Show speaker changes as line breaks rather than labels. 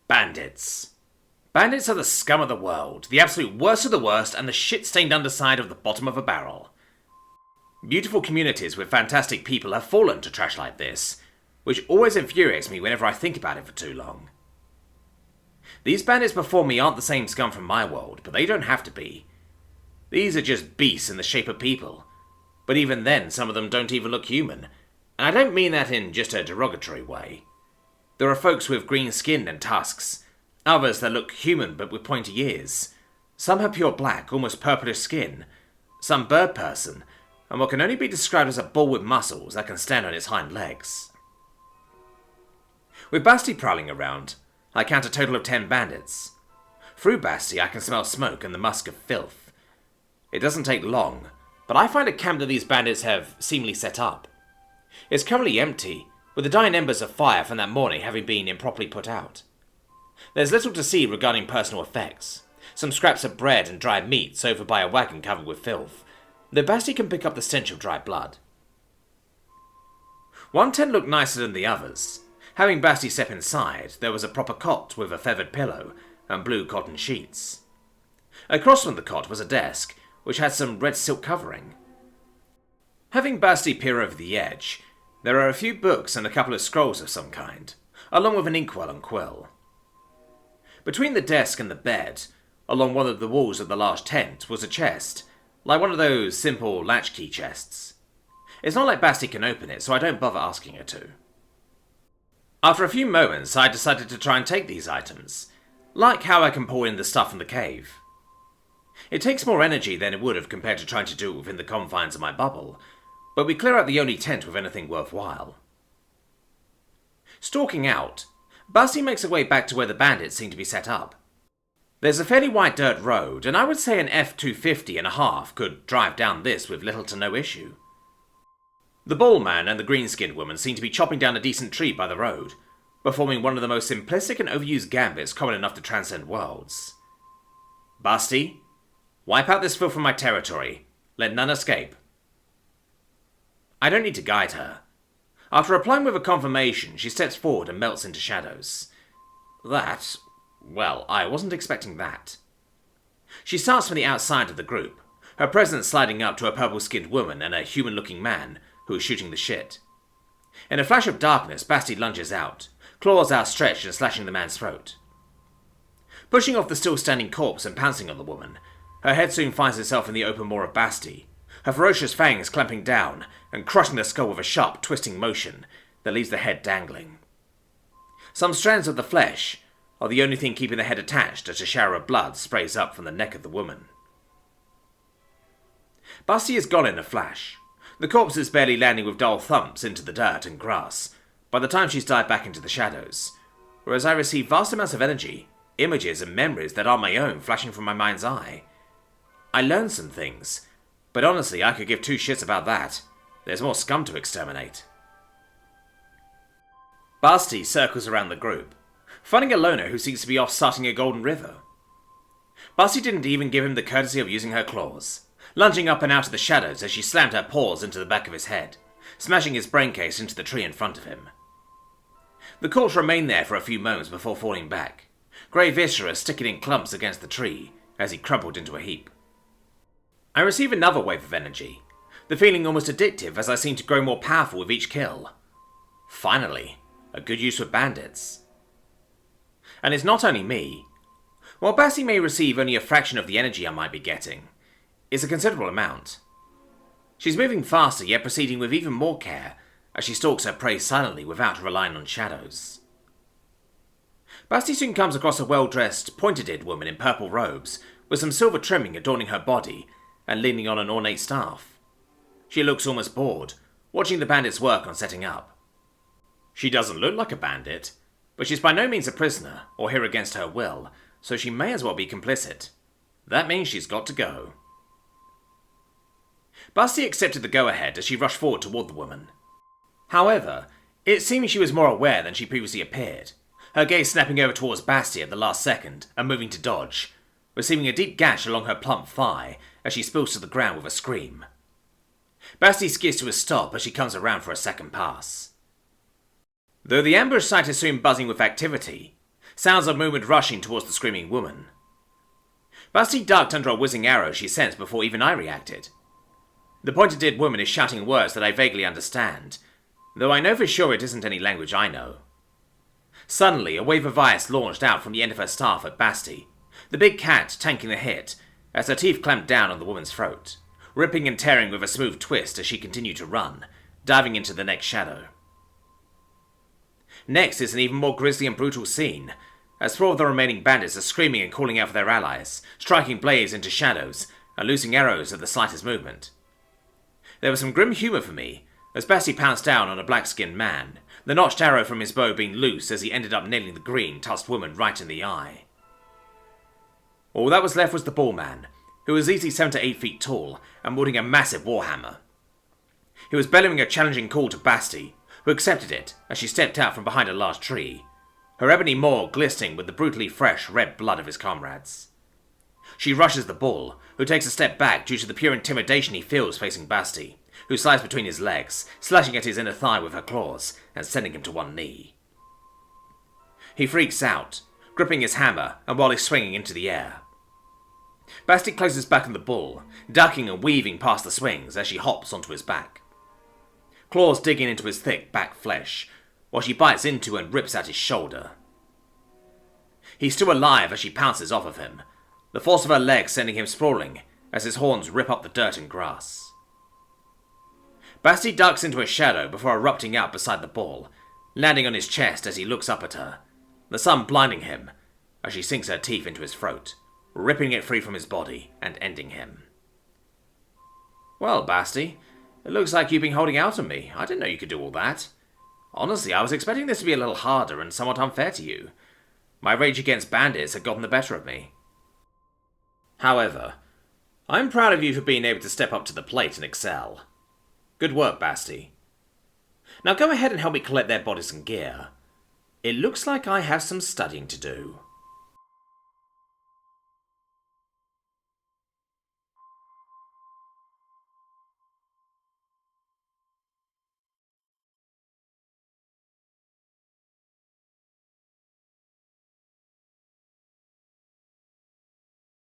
Bandits. Bandits are the scum of the world, the absolute worst of the worst, and the shit-stained underside of the bottom of a barrel. Beautiful communities with fantastic people have fallen to trash like this, which always infuriates me whenever I think about it for too long. These bandits before me aren't the same scum from my world, but they don't have to be. These are just beasts in the shape of people, but even then some of them don't even look human, and I don't mean that in just a derogatory way. There are folks with green skin and tusks, others that look human but with pointy ears. Some have pure black, almost purplish skin, some bird person, and what can only be described as a bull with muscles that can stand on its hind legs. With Basti prowling around, I count a total of 10 bandits. Through Basti I can smell smoke and the musk of filth. It doesn't take long, but I find a camp that these bandits have seemingly set up. It's currently empty, with the dying embers of fire from that morning having been improperly put out. There's little to see regarding personal effects. Some scraps of bread and dried meats over by a wagon covered with filth, though Basti can pick up the stench of dry blood. One tent looked nicer than the others. Having Basti step inside, there was a proper cot with a feathered pillow and blue cotton sheets. Across from the cot was a desk, which had some red silk covering. Having Basti peer over the edge, there are a few books and a couple of scrolls of some kind, along with an inkwell and quill. Between the desk and the bed, along one of the walls of the large tent, was a chest, like one of those simple latchkey chests. It's not like Basti can open it, so I don't bother asking her to. After a few moments, I decided to try and take these items, like how I can pour in the stuff from the cave. It takes more energy than it would have compared to trying to do it within the confines of my bubble, but we clear out the only tent with anything worthwhile. Stalking out, Basti makes her way back to where the bandits seem to be set up. There's a fairly wide dirt road, and I would say an F-250 and a half could drive down this with little to no issue. The bald man and the green-skinned woman seem to be chopping down a decent tree by the road, performing one of the most simplistic and overused gambits common enough to transcend worlds. Basti, wipe out this filth from my territory. Let none escape. I don't need to guide her. After replying with a confirmation, she steps forward and melts into shadows. Well, I wasn't expecting that. She starts from the outside of the group, her presence sliding up to a purple-skinned woman and a human-looking man who is shooting the shit. In a flash of darkness, Basti lunges out, claws outstretched and slashing the man's throat. Pushing off the still-standing corpse and pouncing on the woman, her head soon finds itself in the open maw of Basti, her ferocious fangs clamping down and crushing the skull with a sharp, twisting motion that leaves the head dangling. Some strands of the flesh are the only thing keeping the head attached as a shower of blood sprays up from the neck of the woman. Basti is gone in a flash, the corpse is barely landing with dull thumps into the dirt and grass by the time she's dived back into the shadows, whereas I receive vast amounts of energy, images and memories that aren't my own flashing from my mind's eye. I learned some things, but honestly I could give two shits about that. There's more scum to exterminate. Basti circles around the group, finding a loner who seems to be off starting a golden river. Basti didn't even give him the courtesy of using her claws, lunging up and out of the shadows as she slammed her paws into the back of his head, smashing his brain case into the tree in front of him. The corpse remained there for a few moments before falling back, grey viscera sticking in clumps against the tree as he crumpled into a heap. I receive another wave of energy, the feeling almost addictive as I seem to grow more powerful with each kill. Finally, a good use with bandits. And it's not only me. While Basti may receive only a fraction of the energy I might be getting, it's a considerable amount. She's moving faster, yet proceeding with even more care as she stalks her prey silently without relying on shadows. Basti soon comes across a well-dressed, pointed-eared woman in purple robes with some silver trimming adorning her body and leaning on an ornate staff. She looks almost bored, watching the bandits work on setting up. She doesn't look like a bandit, but she's by no means a prisoner or here against her will, so she may as well be complicit. That means she's got to go. Basti accepted the go-ahead as she rushed forward toward the woman. However, it seems she was more aware than she previously appeared, her gaze snapping over towards Basti at the last second and moving to dodge, receiving a deep gash along her plump thigh as she spills to the ground with a scream. Basti skids to a stop as she comes around for a second pass. Though the ambush site is soon buzzing with activity, sounds of movement rushing towards the screaming woman. Basti ducked under a whizzing arrow she sensed before even I reacted. The pointed-eared woman is shouting words that I vaguely understand, though I know for sure it isn't any language I know. Suddenly, a wave of ice launched out from the end of her staff at Basti, the big cat tanking the hit as her teeth clamped down on the woman's throat, ripping and tearing with a smooth twist as she continued to run, diving into the next shadow. Next is an even more grisly and brutal scene, as 4 of the remaining bandits are screaming and calling out for their allies, striking blades into shadows and loosing arrows at the slightest movement. There was some grim humour for me, as Basti pounced down on a black-skinned man, the notched arrow from his bow being loose as he ended up nailing the green-tusked woman right in the eye. All that was left was the bullman, who was easily 7 to 8 feet tall and wielding a massive warhammer. He was bellowing a challenging call to Basti, who accepted it as she stepped out from behind a large tree, her ebony maw glistening with the brutally fresh red blood of his comrades. She rushes the bull, who takes a step back due to the pure intimidation he feels facing Basti, who slides between his legs, slashing at his inner thigh with her claws and sending him to one knee. He freaks out, gripping his hammer and while he's swinging into the air. Basti closes back on the bull, ducking and weaving past the swings as she hops onto his back. Claws digging into his thick back flesh, while she bites into and rips at his shoulder. He's still alive as she pounces off of him, the force of her legs sending him sprawling as his horns rip up the dirt and grass. Basti ducks into a shadow before erupting out beside the bull, landing on his chest as he looks up at her, the sun blinding him as she sinks her teeth into his throat, ripping it free from his body and ending him. Well, Basti, it looks like you've been holding out on me. I didn't know you could do all that. Honestly, I was expecting this to be a little harder and somewhat unfair to you. My rage against bandits had gotten the better of me. However, I'm proud of you for being able to step up to the plate and excel. Good work, Basti. Now go ahead and help me collect their bodies and gear. It looks like I have some studying to do.